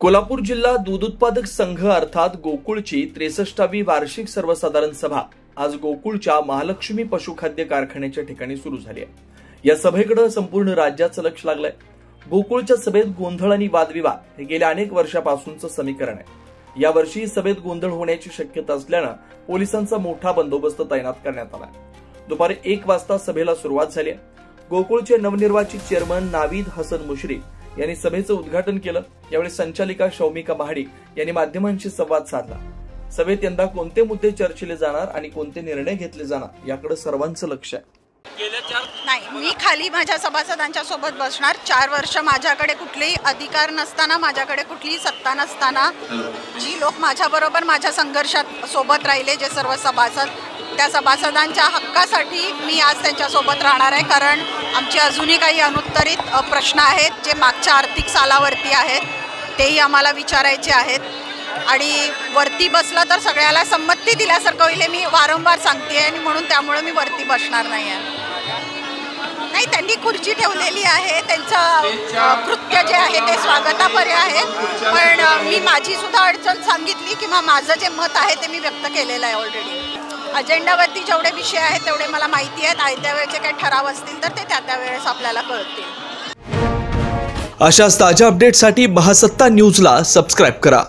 कोल्हापूर जिल्हा दूध उत्पादक संघ अर्थात गोकुळची 63वी वार्षिक सर्वसाधारण सभा आज गोकुळच्या महालक्ष्मी पशुखाद्य कारखान्याच्या ठिकाणी सुरू झाली आहे। या सभेकडे संपूर्ण राज्याचं लक्ष लागलंय। गोकुळच्या सभेत गोंधळ आणि वादविवाद हे गेल्या अनेक वर्षापासूनचं समीकरण आहे। यावर्षी सभेत गोंधळ होण्याची शक्यता असल्यानं पोलिसांचा मोठा बंदोबस्त तैनात करण्यात आला। दुपारी 1 वाजता सभेला सुरुवात झाली। गोकुळचे नवनिर्वाचित चेअरमन नावीद हसन मुश्रीफ यांनी सभेचं उद्घाटन केलं। यावेळी संचालिका शौमिका महाडिक यांनी माध्यमांशी संवाद साधला। सभेत यंदा कोणते मुद्दे चर्चिले जाणार आणि कोणते निर्णय घेतले जाणार याकडे सर्वांचं लक्ष आहे। नाही, मी खाली माझ्या सभासदांच्या सोबत बसणार। 4 वर्ष माझ्याकडे कुठलेही अधिकार नसताना, माझ्याकडे कुठलीही सत्ता नसताना जी लोक माझ्याबरोबर माझ्या संघर्षात सोबत राहिले, जे सर्व सभासद, त्या सभासदांच्या हक्कासाठी मी आज त्यांच्यासोबत राहणार आहे। कारण आमचे अजूनही काही अनुत्तरित प्रश्न आहेत जे मागच्या आर्थिक सालावरती आहेत, तेही आम्हाला विचारायचे आहेत। आणि वरती बसलं तर सगळ्याला संमती दिल्यासारखं होईल, मी वारंवार सांगते आणि म्हणून त्यामुळे मी वरती बसणार नाही आहे। नाही, त्यांनी खुर्ची ठेवलेली आहे, त्यांचं कृत्य जे आहे ते स्वागतापर्य आहे। पण मी माझी सुद्धा अडचण सांगितली किंवा माझं जे मत आहे ते मी व्यक्त केलेलं आहे ऑलरेडी। अजेंडावरती जेवढे विषय आहेत तेवढे मला माहिती आहेत। आयत्या वेळेचे काही ठराव असतील तर ते त्या वेळेस आपल्याला कळतील। अशाच ताज्या अपडेटसाठी महासत्ता न्यूजला सबस्क्राइब करा।